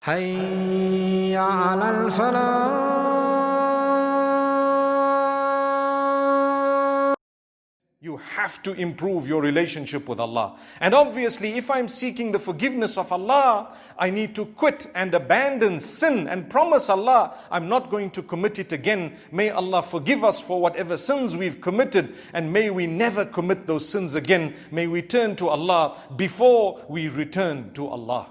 حي على الفلاح. You have to improve your relationship with Allah. And obviously, if I'm seeking the forgiveness of Allah, I need to quit and abandon sin and promise Allah, I'm not going to commit it again. May Allah forgive us for whatever sins we've committed, and may we never commit those sins again. May we turn to Allah before we return to Allah.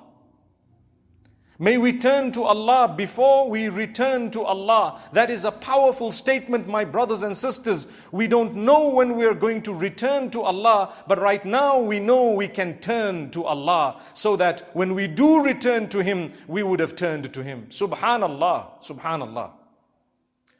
May we turn to Allah before we return to Allah. That is a powerful statement, my brothers and sisters. We don't know when we are going to return to Allah, but right now we know we can turn to Allah, so that when we do return to Him, we would have turned to Him. Subhanallah, Subhanallah.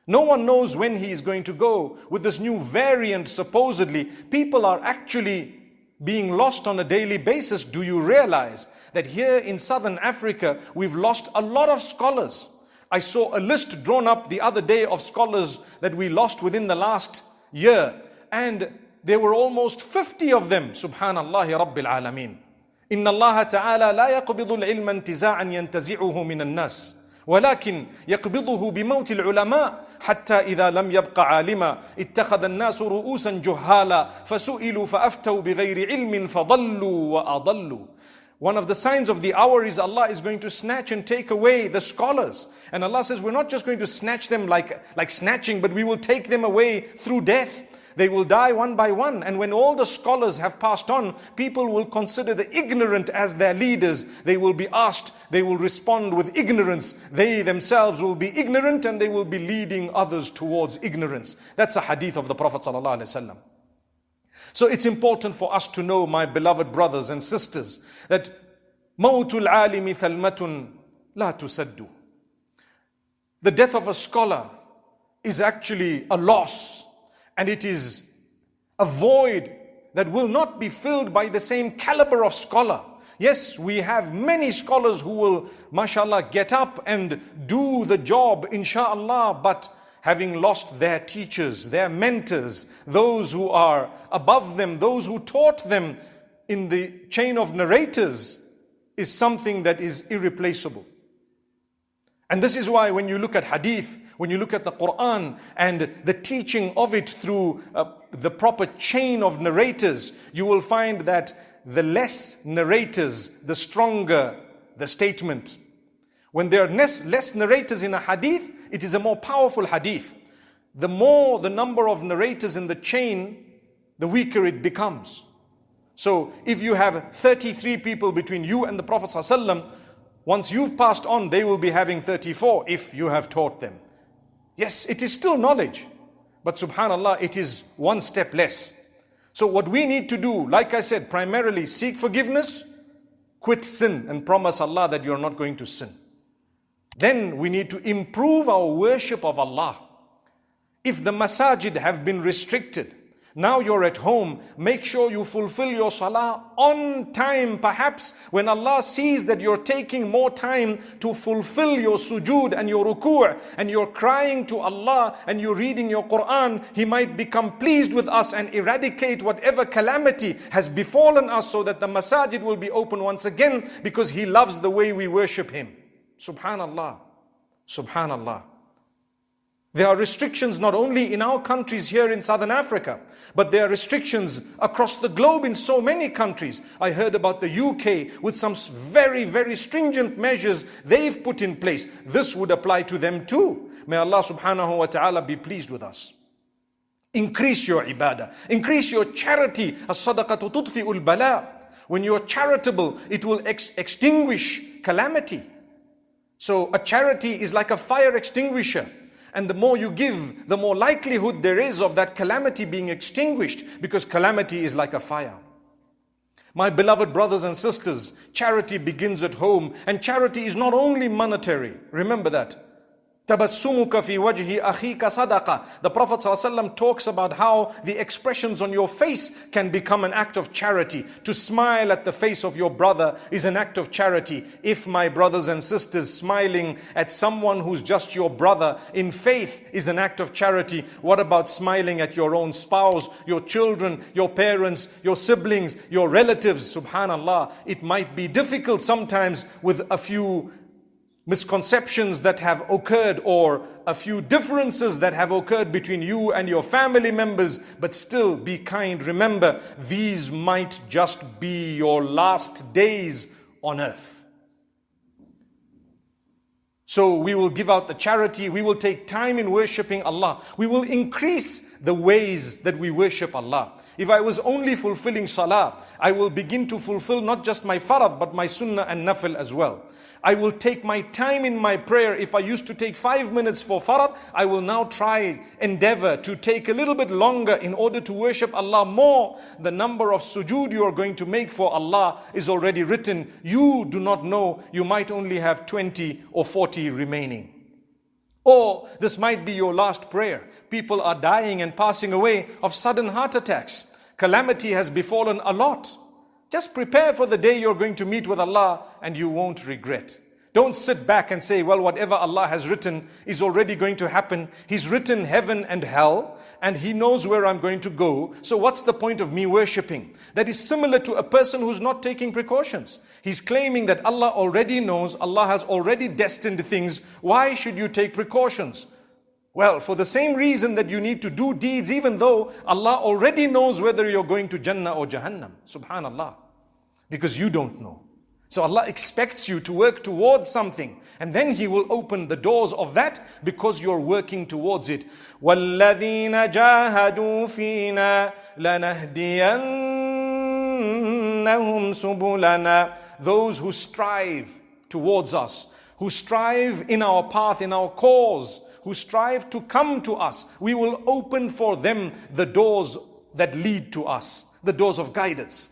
No one knows when he is going to go. With this new variant, supposedly, people are actually being lost on a daily basis. Do you realize that here in southern Africa, we've lost a lot of scholars? I saw a list drawn up the other day of scholars that we lost within the last year, and there were almost 50 of them. Subhanallahi Rabbil Alameen. Inna Allah Ta'ala la yaqbidu al-ilma intiza'an yantazi'uhu min al-nas, ولكن يقبضه بموت العلماء حتى إذا لم يبق عالما اتخذ الناس رؤوسا جهالا فسئلوا فأفتوا بغير علم فضلوا وأضلوا. One of the signs of the hour is Allah is going to snatch and take away the scholars. And Allah says, we're not just going to snatch them like snatching, but we will take them away through death. They will die one by one. And when all the scholars have passed on, people will consider the ignorant as their leaders. They will be asked, they will respond with ignorance. They themselves will be ignorant, and they will be leading others towards ignorance. That's a hadith of the Prophet ﷺ. So it's important for us to know, my beloved brothers and sisters, that mawtul alimi thalmatun la tusaddu. The death of a scholar is actually a loss. And it is a void that will not be filled by the same caliber of scholar. Yes, we have many scholars who will, mashallah, get up and do the job, inshallah, but having lost their teachers, their mentors, those who are above them, those who taught them in the chain of narrators, is something that is irreplaceable. And this is why when you look at hadith, when you look at the Quran and the teaching of it through the proper chain of narrators, you will find that the less narrators, the stronger the statement. When there are less narrators in a hadith, it is a more powerful hadith. The more the number of narrators in the chain, the weaker it becomes. So if you have 33 people between you and the Prophet ﷺ, once you've passed on, they will be having 34 if you have taught them. Yes, it is still knowledge, but subhanallah, it is one step less. So what we need to do, like I said, primarily seek forgiveness, quit sin, and promise Allah that you're not going to sin. Then we need to improve our worship of Allah. If the masajid have been restricted, now you're at home, make sure you fulfill your salah on time. Perhaps when Allah sees that you're taking more time to fulfill your sujood and your ruku' and you're crying to Allah and you're reading your Quran, He might become pleased with us and eradicate whatever calamity has befallen us, so that the masajid will be open once again, because He loves the way we worship Him. Subhanallah, Subhanallah. There are restrictions not only in our countries here in Southern Africa, but there are restrictions across the globe in so many countries. I heard about the UK with some very, very stringent measures they've put in place. This would apply to them too. May Allah subhanahu wa ta'ala be pleased with us. Increase your ibadah. Increase your charity. As-sadaqatu tudfi'ul bala. When you're charitable, it will extinguish calamity. So a charity is like a fire extinguisher. And the more you give, the more likelihood there is of that calamity being extinguished, because calamity is like a fire. My beloved brothers and sisters, charity begins at home, and charity is not only monetary. Remember that. Tabassumuka fi wajhi akhika sadaqa. The Prophet ﷺ talks about how the expressions on your face can become an act of charity. To smile at the face of your brother is an act of charity. If, my brothers and sisters, smiling at someone who's just your brother in faith is an act of charity, what about smiling at your own spouse, your children, your parents, your siblings, your relatives? Subhanallah, it might be difficult sometimes with a few misconceptions that have occurred or a few differences that have occurred between you and your family members, but still be kind. Remember, these might just be your last days on earth. So we will give out the charity, we will take time in worshipping Allah, we will increase the ways that we worship Allah. If I was only fulfilling salah, I will begin to fulfill not just my farad, but my sunnah and nafil as well. I will take my time in my prayer. If I used to take 5 minutes for farad, I will now endeavor to take a little bit longer in order to worship Allah more. The number of sujood you are going to make for Allah is already written. You do not know, you might only have 20 or 40 remaining. Or this might be your last prayer. People are dying and passing away of sudden heart attacks. Calamity has befallen a lot. Just prepare for the day you're going to meet with Allah and you won't regret. Don't sit back and say, well, whatever Allah has written is already going to happen. He's written heaven and hell and He knows where I'm going to go. So what's the point of me worshipping? That is similar to a person who's not taking precautions. He's claiming that Allah already knows, Allah has already destined things. Why should you take precautions? Well, for the same reason that you need to do deeds even though Allah already knows whether you're going to Jannah or Jahannam. Subhanallah. Because you don't know. So Allah expects you to work towards something and then He will open the doors of that because you're working towards it. وَالَّذِينَ جَاهَدُوا فِينَا لَنَهْدِيَنَّهُمْ سُبُلَنَا. Those who strive towards us, who strive in our path, in our cause, who strive to come to us, we will open for them the doors that lead to us, the doors of guidance.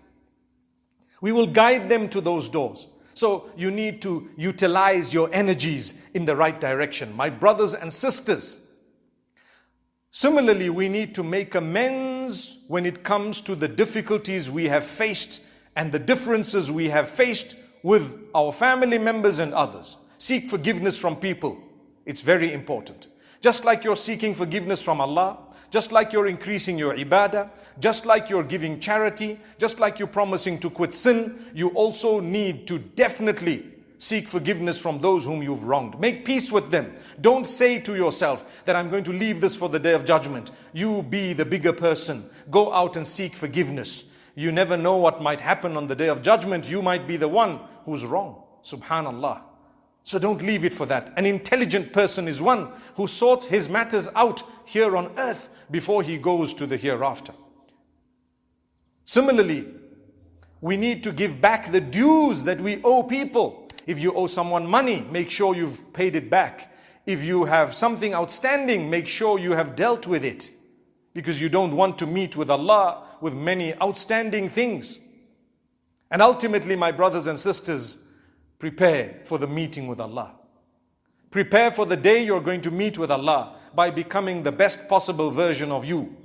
We will guide them to those doors. So you need to utilize your energies in the right direction. My brothers and sisters, similarly, we need to make amends when it comes to the difficulties we have faced and the differences we have faced with our family members and others. Seek forgiveness from people. It's very important. Just like you're seeking forgiveness from Allah, just like you're increasing your ibadah, just like you're giving charity, just like you're promising to quit sin, you also need to definitely seek forgiveness from those whom you've wronged. Make peace with them. Don't say to yourself that I'm going to leave this for the day of judgment. You be the bigger person. Go out and seek forgiveness. You never know what might happen on the day of judgment. You might be the one who's wrong. Subhanallah. So don't leave it for that. An intelligent person is one who sorts his matters out here on earth before he goes to the hereafter. Similarly, we need to give back the dues that we owe people. If you owe someone money, make sure you've paid it back. If you have something outstanding, make sure you have dealt with it. Because you don't want to meet with Allah with many outstanding things. And ultimately, my brothers and sisters, prepare for the meeting with Allah. Prepare for the day you're going to meet with Allah by becoming the best possible version of you.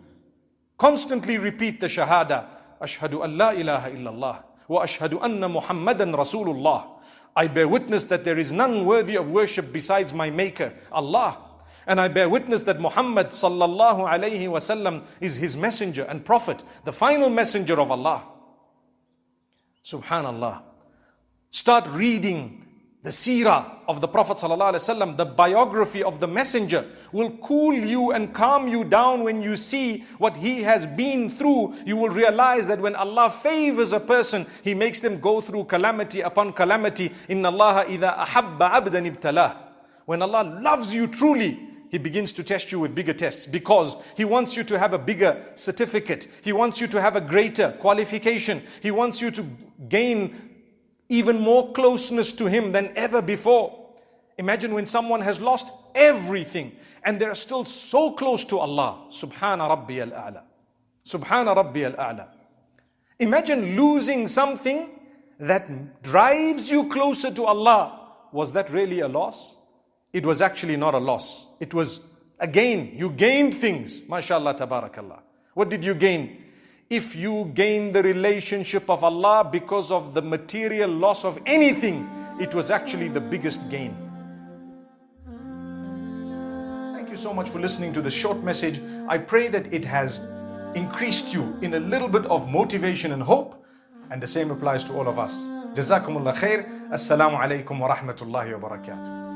Constantly repeat the shahada. Ashhadu an la ilaha illallah wa ashhadu anna Muhammadan Rasulullah. I bear witness that there is none worthy of worship besides my Maker, Allah. And I bear witness that Muhammad sallallahu alayhi wasallam is His messenger and prophet, the final messenger of Allah. Subhanallah. Start reading the seerah of the Prophet ﷺ, the biography of the messenger will cool you and calm you down when you see what he has been through. You will realize that when Allah favors a person, He makes them go through calamity upon calamity. Inna Allah idha ahabba abdan ibtalah. When Allah loves you truly, He begins to test you with bigger tests because He wants you to have a bigger certificate. He wants you to have a greater qualification. He wants you to gain even more closeness to Him than ever before. Imagine when someone has lost everything and they're still so close to Allah. Subhana Rabbi al-A'la. Subhana Rabbi al-A'la. Imagine losing something that drives you closer to Allah. Was that really a loss? It was actually not a loss. It was a gain. You gained things. MashaAllah, tabarakallah. What did you gain? If you gain the relationship of Allah because of the material loss of anything, it was actually the biggest gain. Thank you so much for listening to this short message. I pray that it has increased you in a little bit of motivation and hope. And the same applies to all of us. Jazakumullah khair. Assalamu alaikum wa rahmatullahi wa barakatuh.